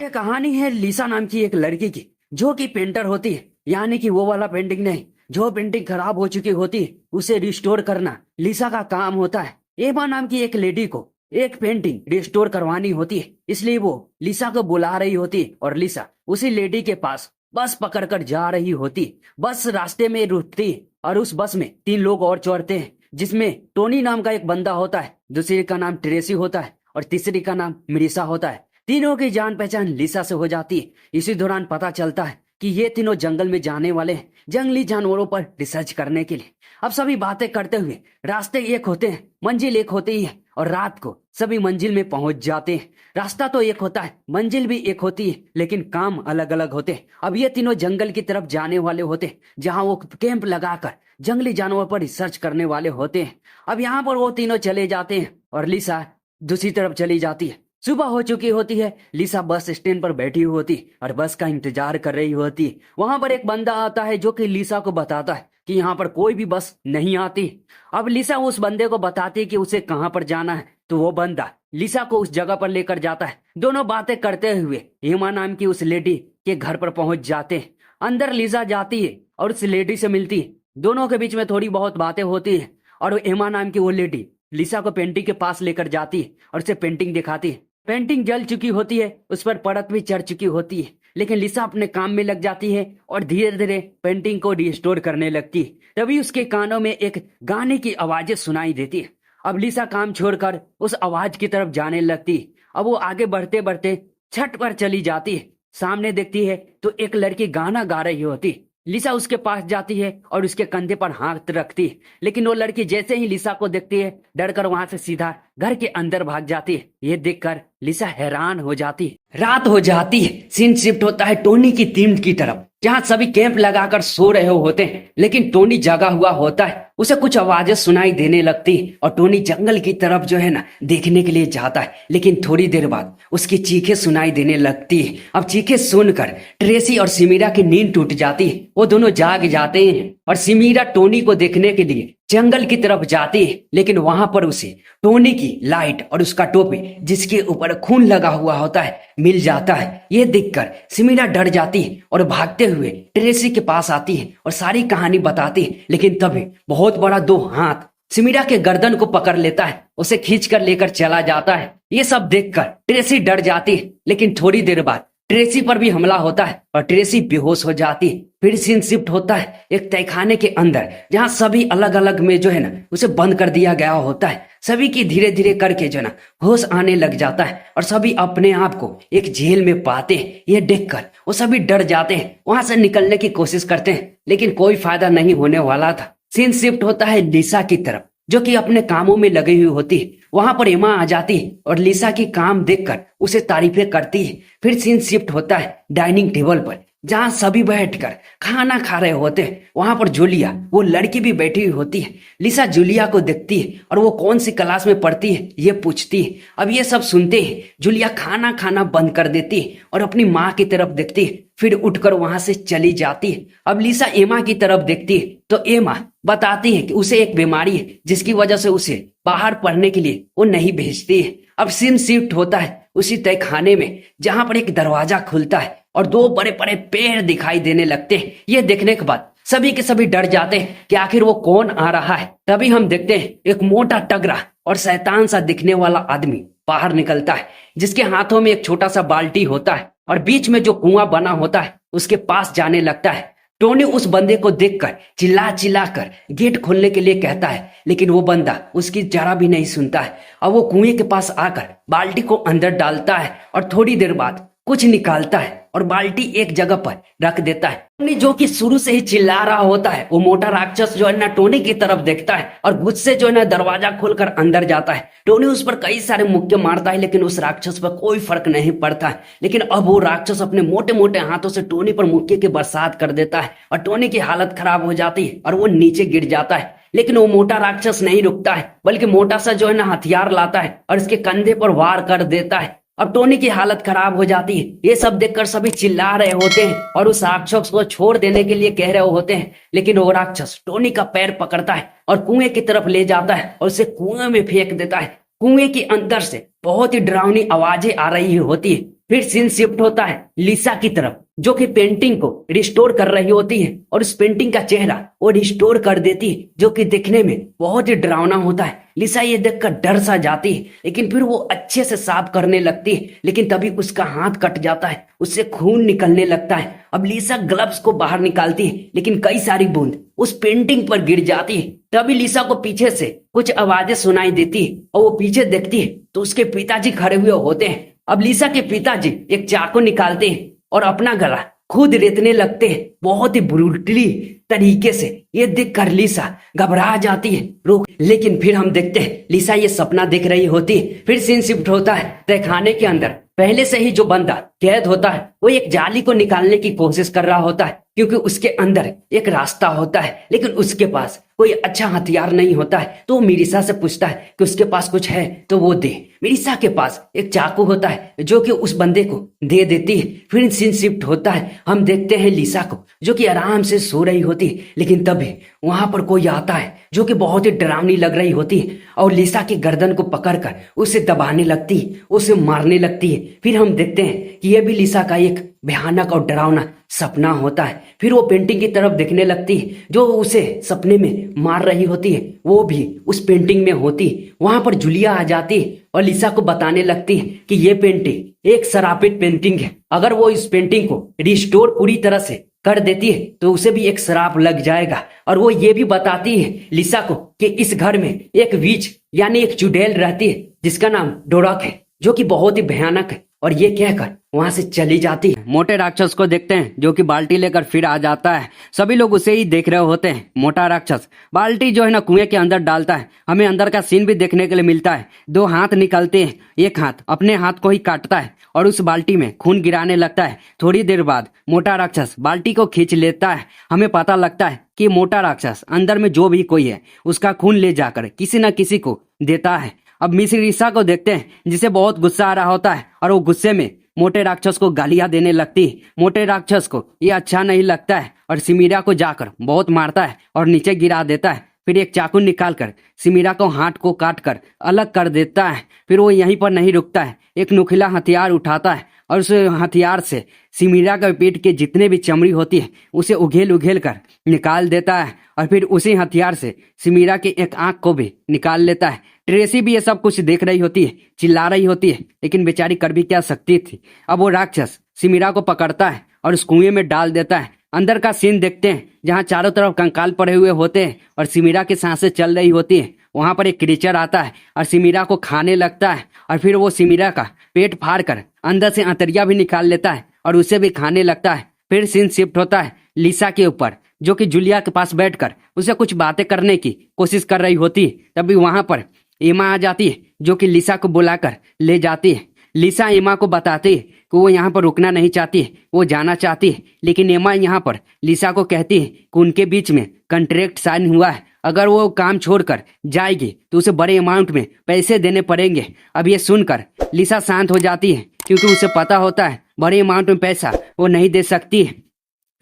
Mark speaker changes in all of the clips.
Speaker 1: ये कहानी है लिसा नाम की एक लड़की की, जो कि पेंटर होती है। यानी कि वो वाला पेंटिंग नहीं, जो पेंटिंग खराब हो चुकी होती है उसे रिस्टोर करना लिसा का काम होता है। एमा नाम की एक लेडी को एक पेंटिंग रिस्टोर करवानी होती है, इसलिए वो लिसा को बुला रही होती है और लिसा उसी लेडी के पास बस पकड़कर जा रही होती। बस रास्ते में रुकती है और उस बस में तीन लोग और चढ़ते हैं, जिसमें टोनी नाम का एक बंदा होता है, दूसरे का नाम ट्रेसी होता है और तीसरी का नाम मिरिसा होता है। तीनों की जान पहचान लिसा से हो जाती है। इसी दौरान पता चलता है कि ये तीनों जंगल में जाने वाले हैं, जंगली जानवरों पर रिसर्च करने के लिए। अब सभी बातें करते हुए रास्ते एक होते हैं, मंजिल एक होती है और रात को सभी मंजिल में पहुंच जाते हैं। रास्ता तो एक होता है, मंजिल भी एक होती है, लेकिन काम अलग अलग होते हैं। अब ये तीनों जंगल की तरफ जाने वाले होते हैं, जहां वो कैंप लगाकर जंगली जानवरों पर रिसर्च करने वाले होते हैं। अब यहाँ पर वो तीनों चले जाते हैं और लिसा दूसरी तरफ चली जाती है। सुबह हो चुकी होती है। लिसा बस स्टैंड पर बैठी हुई होती और बस का इंतजार कर रही होती। वहां पर एक बंदा आता है जो कि लिसा को बताता है कि यहाँ पर कोई भी बस नहीं आती। अब लिसा उस बंदे को बताती है कि उसे कहाँ पर जाना है, तो वो बंदा लिसा को उस जगह पर लेकर जाता है। दोनों बातें करते हुए हेमा नाम की उस लेडी के घर पर पहुंच जाते हैं। अंदर लिसा जाती है और उस लेडी से मिलती है। दोनों के बीच में थोड़ी बहुत बातें होती है और हेमा नाम की वो लेडी लिसा को पेंटिंग के पास लेकर जाती है और उसे पेंटिंग दिखाती है। पेंटिंग जल चुकी होती है, उस पर परत भी चढ़ चुकी होती है, लेकिन लिसा अपने काम में लग जाती है और धीरे धीरे पेंटिंग को रिस्टोर करने लगती है। तभी उसके कानों में एक गाने की आवाजें सुनाई देती है। अब लिसा काम छोड़कर उस आवाज की तरफ जाने लगती है। अब वो आगे बढ़ते बढ़ते छत पर चली जाती है। सामने देखती है तो एक लड़की गाना गा रही होती है। लिसा उसके पास जाती है और उसके कंधे पर हाथ रखती है, लेकिन वो लड़की जैसे ही लिसा को देखती है, डरकर वहां से सीधा घर के अंदर भाग जाती है। ये देखकर लिसा हैरान हो जाती है। रात हो जाती है। सीन शिफ्ट होता है टोनी की टीम की तरफ, जहां सभी कैंप लगाकर सो रहे होते हैं, लेकिन टोनी जगा हुआ होता है। उसे कुछ आवाजें सुनाई देने लगती है और टोनी जंगल की तरफ जो है ना देखने के लिए जाता है, लेकिन थोड़ी देर बाद उसकी चीखें सुनाई देने लगती है। अब चीखें सुनकर ट्रेसी और सिमीरा की नींद टूट जाती है। वो दोनों जाग जाते हैं और सिमीरा टोनी को देखने के लिए जंगल की तरफ जाती है, लेकिन वहां पर उसे टोनी की लाइट और उसका टोपी जिसके ऊपर खून लगा हुआ होता है मिल जाता है। ये देखकर सिमीरा डर जाती है और भागते हुए ट्रेसी के पास आती है और सारी कहानी बताती है, लेकिन तभी बहुत बड़ा दो हाथ सिमीरा के गर्दन को पकड़ लेता है, उसे खींचकर लेकर चला जाता है। ये सब देखकर ट्रेसी डर जाती है, लेकिन थोड़ी देर बाद ट्रेसी पर भी हमला होता है और ट्रेसी बेहोश हो जाती है। फिर सीन शिफ्ट होता है एक तहखाने के अंदर, जहां सभी अलग अलग में जो है ना उसे बंद कर दिया गया होता है। सभी की धीरे धीरे करके जो ना होश आने लग जाता है और सभी अपने आप को एक जेल में पाते हैं। ये देखकर वो सभी डर जाते हैं, वहां से निकलने की कोशिश करते हैं, लेकिन कोई फायदा नहीं होने वाला था। सीन शिफ्ट होता है लिसा की तरफ, जो कि अपने कामों में लगी हुई होती है। वहां पर एमा आ जाती है और लिसा की काम देखकर उसे तारीफें करती है। फिर सीन शिफ्ट होता है डाइनिंग टेबल पर, जहां सभी बैठकर खाना खा रहे होते हैं। वहां पर जूलिया वो लड़की भी बैठी हुई होती है। लिसा जूलिया को देखती है और वो कौन सी क्लास में पढ़ती है ये पूछती है। अब ये सब सुनते ही जूलिया खाना खाना बंद कर देती है और अपनी माँ की तरफ देखती है, फिर उठकर वहां से चली जाती है। अब लिसा एमा की तरफ देखती है तो एमा बताती है कि उसे एक बीमारी है, जिसकी वजह से उसे बाहर पढ़ने के लिए वो नहीं भेजती है। अब सीन शिफ्ट होता है उसी तहखाने में, जहां पर एक दरवाजा खुलता है और दो बड़े बड़े पेड़ दिखाई देने लगते हैं। ये देखने के बाद सभी के सभी डर जाते हैं कि आखिर वो कौन आ रहा है। तभी हम देखते हैं एक मोटा टगरा और शैतान सा दिखने वाला आदमी बाहर निकलता है, जिसके हाथों में एक छोटा सा बाल्टी होता है और बीच में जो कुआं बना होता है उसके पास जाने लगता है। टोनी उस बंदे को देखकर चिल्ला चिल्ला कर गेट खोलने के लिए कहता है, लेकिन वो बंदा उसकी जरा भी नहीं सुनता है। अब वो कुएं के पास आकर बाल्टी को अंदर डालता है और थोड़ी देर बाद कुछ निकालता है और बाल्टी एक जगह पर रख देता है। टोनी जो कि शुरू से ही चिल्ला रहा होता है, वो मोटा राक्षस जो है ना टोनी की तरफ देखता है और गुस्से जो है ना दरवाजा खोलकर अंदर जाता है। टोनी उस पर कई सारे मुक्के मारता है, लेकिन उस राक्षस पर कोई फर्क नहीं पड़ता है। लेकिन अब वो राक्षस अपने मोटे मोटे हाथों से टोनी पर मुक्के की बरसात कर देता है और टोनी की हालत खराब हो जाती है और वो नीचे गिर जाता है। लेकिन वो मोटा राक्षस नहीं रुकता है, बल्कि मोटा सा जो है ना हथियार लाता है और इसके कंधे पर वार कर देता है। अब टोनी की हालत खराब हो जाती है। ये सब देखकर सभी चिल्ला रहे होते हैं और उस राक्षस को छोड़ देने के लिए कह रहे होते हैं, लेकिन वो राक्षस टोनी का पैर पकड़ता है और कुएं की तरफ ले जाता है और उसे कुएं में फेंक देता है। कुएं के अंदर से बहुत ही डरावनी आवाजें आ रही होती है। फिर सीन शिफ्ट होता है लिसा की तरफ, जो कि पेंटिंग को रिस्टोर कर रही होती है और उस पेंटिंग का चेहरा वो रिस्टोर कर देती है, जो कि दिखने में बहुत ही डरावना होता है। लिसा ये देखकर डर सा जाती है, लेकिन फिर वो अच्छे से साफ करने लगती है, लेकिन तभी उसका हाथ कट जाता है, उससे खून निकलने लगता है। अब लिसा ग्लव्स को बाहर निकालती है, लेकिन कई सारी बूंद उस पेंटिंग पर गिर जाती है। तभी लिसा को पीछे से कुछ आवाजें सुनाई देती है और वो पीछे देखती है तो उसके पिताजी खड़े हुए होते हैं। अब लिसा के पिताजी एक चाकू निकालते हैं और अपना गला खुद रेतने लगते हैं, बहुत ही ब्रूटली तरीके से। ये देखकर लिसा घबरा जाती है, रोक। लेकिन फिर हम देखते हैं लिसा ये सपना देख रही होती है। फिर सीन शिफ्ट होता है तहखाने के अंदर। पहले से ही जो बंदा कैद होता है वो एक जाली को निकालने की कोशिश कर रहा होता है, क्योंकि उसके अंदर एक रास्ता होता है, लेकिन उसके पास कोई अच्छा हथियार नहीं होता है। तो वो मिरिसा से पूछता है कि उसके पास कुछ है तो वो दे। मिरिसा के पास एक चाकू होता है, जो कि उस बंदे को दे देती है। फिर सीन शिफ्ट होता है, हम देखते हैं लिसा को, जो कि आराम से सो रही होती है, लेकिन तभी वहां पर कोई आता है, जो कि बहुत ही डरावनी लग रही होती है और लिसा की गर्दन को पकड़कर उसे दबाने लगती है, उसे मारने लगती है। फिर हम देखते हैं कि यह भी लिसा का एक भयानक और डरावना सपना होता है। फिर वो पेंटिंग की तरफ देखने लगती है, जो उसे सपने में मार रही होती है, वो भी उस पेंटिंग में होती है। वहां पर जूलिया आ जाती है और लिसा को बताने लगती है कि ये पेंटिंग एक शराबित पेंटिंग है, अगर वो इस पेंटिंग को रिस्टोर पूरी तरह से कर देती है तो उसे भी एक श्राप लग जाएगा। और वो ये भी बताती है लिसा को कि इस घर में एक विच यानी एक चुड़ैल रहती है, जिसका नाम डोरक है, जो कि बहुत ही भयानक है। और ये कहकर वहां से चली जाती है। मोटे राक्षस को देखते हैं, जो कि बाल्टी लेकर फिर आ जाता है। सभी लोग उसे ही देख रहे होते हैं। मोटा राक्षस बाल्टी जो है ना कुएं के अंदर डालता है। हमें अंदर का सीन भी देखने के लिए मिलता है। दो हाथ निकलते हैं, एक हाथ अपने हाथ को ही काटता है और उस बाल्टी में खून गिराने लगता है। थोड़ी देर बाद मोटा राक्षस बाल्टी को खींच लेता है। हमें पता लगता है कि मोटा राक्षस अंदर में जो भी कोई है उसका खून ले जाकर किसी न किसी को देता है। अब मिस रिसा को देखते हैं, जिसे बहुत गुस्सा आ रहा होता है और वो गुस्से में मोटे राक्षस को गालियां देने लगती है। मोटे राक्षस को ये अच्छा नहीं लगता है और सिमीरा को जाकर बहुत मारता है और नीचे गिरा देता है। फिर एक चाकू निकालकर सिमीरा को हाथ को काट कर अलग कर देता है। फिर वो यहीं पर नहीं रुकता है, एक नुकीला हथियार उठाता है और उस हथियार से सिमीरा के पेट के जितने भी चमड़ी होती है उसे उघेल उघेल कर निकाल देता है। और फिर उसी हथियार से सिमीरा की एक आंख को भी निकाल लेता है। ट्रेसी भी ये सब कुछ देख रही होती है, चिल्ला रही होती है, लेकिन बेचारी कर भी क्या सकती थी। अब वो राक्षस सिमीरा को पकड़ता है और उस कुएं में डाल देता है। अंदर का सीन देखते हैं, जहाँ चारों तरफ कंकाल पड़े हुए होते हैं और सिमीरा की सांसें चल रही होती है। वहां पर एक क्रीचर आता है और सिमीरा को खाने लगता है और फिर वो सिमीरा का पेट फाड़ कर अंदर से अंतरिया भी निकाल लेता है और उसे भी खाने लगता है। फिर सीन शिफ्ट होता है लिसा के ऊपर, जो कि जूलिया के पास बैठकर उसे कुछ बातें करने की कोशिश कर रही होती है। तभी वहां पर एमा आ जाती है, जो कि लिसा को बुलाकर ले जाती है। लिसा एमा को बताती है कि वो यहाँ पर रुकना नहीं चाहती है, वो जाना चाहती है। लेकिन एमा यहाँ पर लिसा को कहती है कि उनके बीच में कॉन्ट्रैक्ट साइन हुआ है, अगर वो काम छोड़कर जाएगी तो उसे बड़े अमाउंट में पैसे देने पड़ेंगे। अब ये सुनकर लिसा शांत हो जाती है, क्योंकि उसे पता होता है बड़े अमाउंट में पैसा वो नहीं दे सकती है।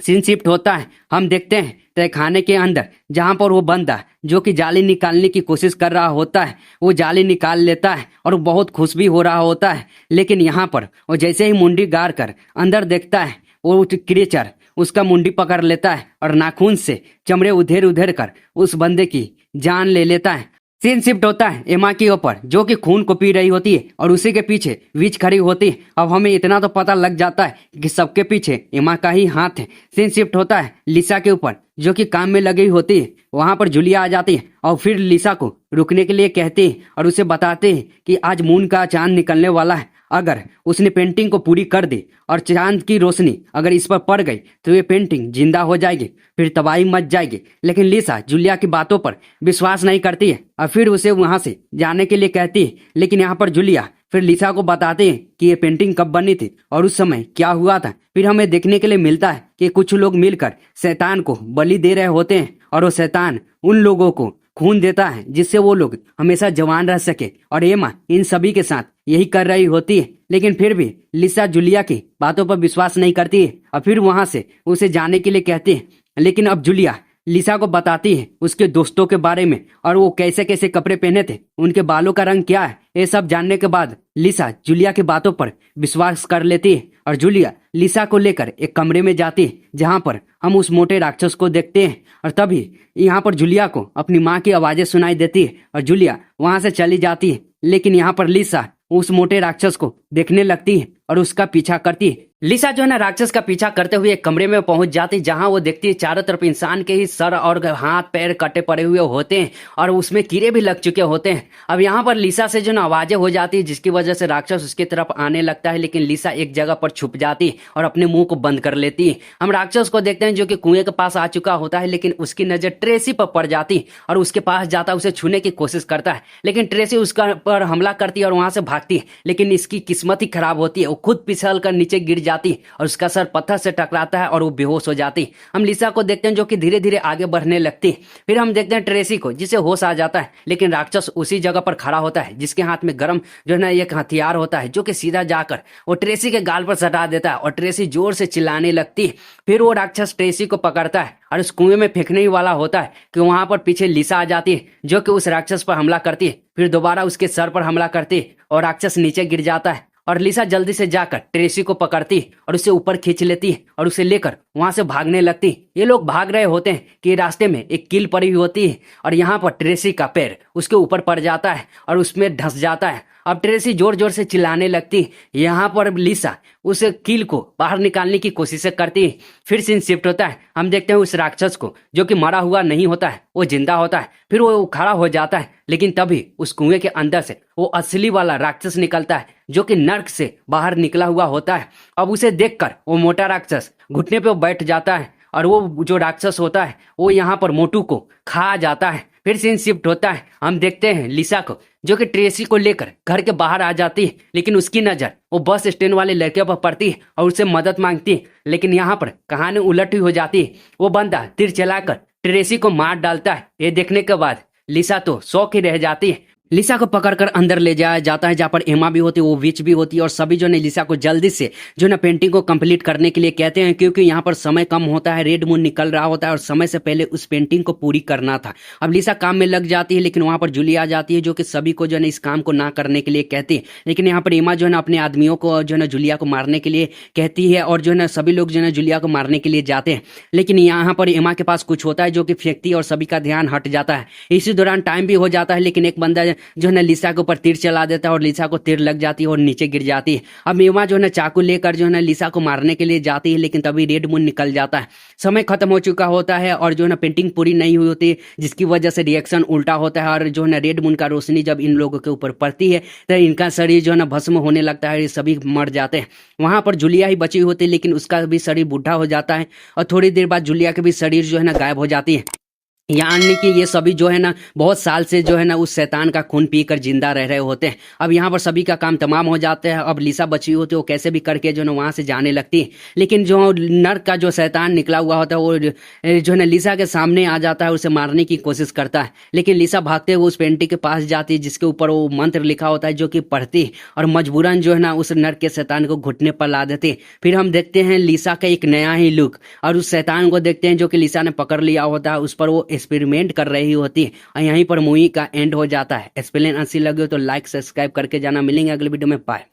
Speaker 1: सीन शिफ्ट होता है, हम देखते हैं तहखाने के अंदर, जहां पर वो बंदा जो कि जाली निकालने की कोशिश कर रहा होता है वो जाली निकाल लेता है और बहुत खुश भी हो रहा होता है। लेकिन यहाँ पर वो जैसे ही मुंडी गाड़ कर अंदर देखता है, वो क्रिएचर उसका मुंडी पकड़ लेता है और नाखून से चमड़े उधेर उधेर कर उस बंदे की जान ले लेता है। सीन शिफ्ट होता है एमा के ऊपर, जो कि खून को पी रही होती है और उसी के पीछे विच खड़ी होती है। अब हमें इतना तो पता लग जाता है कि सबके पीछे एमा का ही हाथ है। सीन शिफ्ट होता है लिसा के ऊपर, जो कि काम में लगी होती है। वहां पर जूलिया आ जाती है और फिर लिसा को रुकने के लिए कहती है और उसे बताते हैं कि आज मून का चांद निकलने वाला है। अगर उसने पेंटिंग को पूरी कर दी और चांद की रोशनी अगर इस पर पड़ गई तो ये पेंटिंग जिंदा हो जाएगी, फिर तबाही मच जाएगी। लेकिन लिसा जूलिया की बातों पर विश्वास नहीं करती है और फिर उसे वहां से जाने के लिए कहती है। लेकिन यहाँ पर जूलिया फिर लिसा को बताते हैं कि ये पेंटिंग कब बनी थी और उस समय क्या हुआ था। फिर हमें देखने के लिए मिलता है कि कुछ लोग मिलकर शैतान को बलि दे रहे होते हैं और वो शैतान उन लोगों को खून देता है जिससे वो लोग हमेशा जवान रह सके। और एमा इन सभी के साथ यही कर रही होती है। लेकिन फिर भी लिसा जूलिया की बातों पर विश्वास नहीं करती है और फिर वहां से उसे जाने के लिए कहती है। लेकिन अब जूलिया लिसा को बताती है उसके दोस्तों के बारे में और वो कैसे कैसे कपड़े पहने थे, उनके बालों का रंग क्या है, ये सब जानने के बाद लिसा जूलिया की बातों पर विश्वास कर लेती है और जूलिया लिसा को लेकर एक कमरे में जाती है जहां पर हम उस मोटे राक्षस को देखते हैं। और तभी यहाँ पर जूलिया को अपनी माँ की आवाजें सुनाई देती है और जूलिया वहां से चली जाती है। लेकिन यहाँ पर लिसा उस मोटे राक्षस को देखने लगती है और उसका पीछा करती है। लिसा जो है ना राक्षस का पीछा करते हुए एक कमरे में पहुंच जाती जहां वो देखती है चारों तरफ इंसान के ही सर और हाथ पैर कटे पड़े हुए होते हैं और उसमें कीड़े भी लग चुके होते हैं। अब यहाँ पर लिसा से जो ना आवाजें हो जाती है जिसकी वजह से राक्षस उसकी तरफ आने लगता है, लेकिन लिसा एक जगह पर छुप जाती और अपने मुंह को बंद कर लेती है। हम राक्षस को देखते हैं जो कि कुएं के पास आ चुका होता है, लेकिन उसकी नजर ट्रेसी पर पड़ जाती और उसके पास जाता उसे छूने की कोशिश करता है, लेकिन ट्रेसी उसका पर हमला करती है और वहां से भागती है। लेकिन इसकी किस्मत ही खराब होती है, वो खुद फिसल कर नीचे गिर जाती और उसका सर पत्थर से टकराता है और वो बेहोश हो जाती। हम लिसा को देखते हैं जो कि धीरे धीरे आगे बढ़ने लगती। फिर हम देखते हैं ट्रेसी को जिसे होश आ जाता है, लेकिन राक्षस उसी जगह पर खड़ा होता है जिसके हाथ में गर्म जो है ना एक हथियार होता है जो कि सीधा जाकर वो ट्रेसी के गाल पर सटा देता है और ट्रेसी जोर से चिल्लाने लगती। फिर वो राक्षस ट्रेसी को पकड़ता है और उस कुएं में फेंकने ही वाला होता है कि वहां पर पीछे लिसा आ जाती है जो कि उस राक्षस पर हमला करती है। फिर दोबारा उसके सर पर हमला करती और राक्षस नीचे गिर जाता है और लिसा जल्दी से जाकर ट्रेसी को पकड़ती और उसे ऊपर खींच लेती और उसे लेकर वहां से भागने लगती। ये लोग भाग रहे होते हैं कि रास्ते में एक कील पड़ी हुई होती है और यहाँ पर ट्रेसी का पैर उसके ऊपर पड़ जाता है और उसमें धंस जाता है। अब ट्रेसी जोर जोर से चिल्लाने लगती। यहाँ पर लिसा उस कील को बाहर निकालने की कोशिश करती है। फिर सीन शिफ्ट होता है, हम देखते हैं उस राक्षस को जो कि मरा हुआ नहीं होता है, वो जिंदा होता है। फिर वो खड़ा हो जाता है, लेकिन तभी उस कुएं के अंदर से वो असली वाला राक्षस निकलता है जो कि नर्क से बाहर निकला हुआ होता है। अब उसे देखकर वो मोटा राक्षस घुटने पे बैठ जाता है और वो जो राक्षस होता है वो यहाँ पर मोटू को खा जाता है। फिर सीन शिफ्ट होता है, हम देखते हैं लिसा को जो कि ट्रेसी को लेकर घर के बाहर आ जाती है, लेकिन उसकी नजर वो बस स्टैंड वाले लड़के पर पड़ती है और उससे मदद मांगती है। लेकिन यहाँ पर कहानी उलट ही हो जाती है, वो बंदा तीर चलाकर ट्रेसी को मार डालता है। ये देखने के बाद लिसा तो शौक ही रह जाती है। लिसा को पकड़कर अंदर ले जाया जाता है जहाँ पर एमा भी होती है, वो विच भी होती है और सभी जो ने लिसा को जल्दी से जो ना पेंटिंग को कंप्लीट करने के लिए कहते हैं क्योंकि यहाँ पर समय कम होता है, रेड मून निकल रहा होता है और समय से पहले उस पेंटिंग को पूरी करना था। अब लिसा काम में लग जाती है, लेकिन वहां पर जूलिया आ जाती है जो कि सभी को जो है इस काम को ना करने के लिए कहती है। लेकिन यहाँ पर एमा जो है ना अपने आदमियों को जो है ना जूलिया को मारने के लिए कहती है और जो है ना सभी लोग जो है जूलिया को मारने के लिए जाते हैं। लेकिन यहाँ पर एमा के पास कुछ होता है जो कि फेंकती है और सभी का ध्यान हट जाता है। इसी दौरान टाइम भी हो जाता है, लेकिन एक बंदा जो है ना लिसा ऊपर तीर चला देता है और लिसा को तीर लग जाती है और नीचे गिर जाती है। अब एमा जो है चाकू लेकर जो है लिसा को मारने के लिए जाती है, लेकिन तभी रेड मून निकल जाता है। समय खत्म हो चुका होता है और जो है पेंटिंग पूरी नहीं हुई होती, जिसकी वजह से रिएक्शन उल्टा होता है और जो है रेड मून का रोशनी जब इन लोगों के ऊपर पड़ती है तो इनका शरीर जो है भस्म होने लगता है, सभी मर जाते हैं। वहां पर जूलिया ही बची होती है, लेकिन उसका भी शरीर बूढ़ा हो जाता है और थोड़ी देर बाद जूलिया के भी शरीर जो है गायब हो जाती है। यानी कि ये सभी जो है ना बहुत साल से जो है ना उस शैतान का खून पीकर जिंदा रह रहे होते हैं। अब यहाँ पर सभी का काम तमाम हो जाता है। अब लिसा बची होती है, वो कैसे भी करके जो है वहां से जाने लगती है, लेकिन जो नर्क का जो शैतान निकला हुआ होता है वो जो है ना लिसा के सामने आ जाता है, उसे मारने की कोशिश करता है। लेकिन लिसा भागते हुए उस पेंटिंग के पास जाती है जिसके ऊपर वो मंत्र लिखा होता है जो कि पढ़ती है और मजबूरन जो है ना उस नर्क के शैतान को घुटने पर ला देती है। फिर हम देखते हैं लिसा का एक नया ही लुक और उस शैतान को देखते हैं जो कि लिसा ने पकड़ लिया होता है, उस पर वो एक्सपेरिमेंट कर रही होती है और यहीं पर मूवी का एंड हो जाता है। एक्सप्लेन अच्छी लगी हो तो लाइक सब्सक्राइब करके जाना। मिलेंगे अगले वीडियो में, बाय।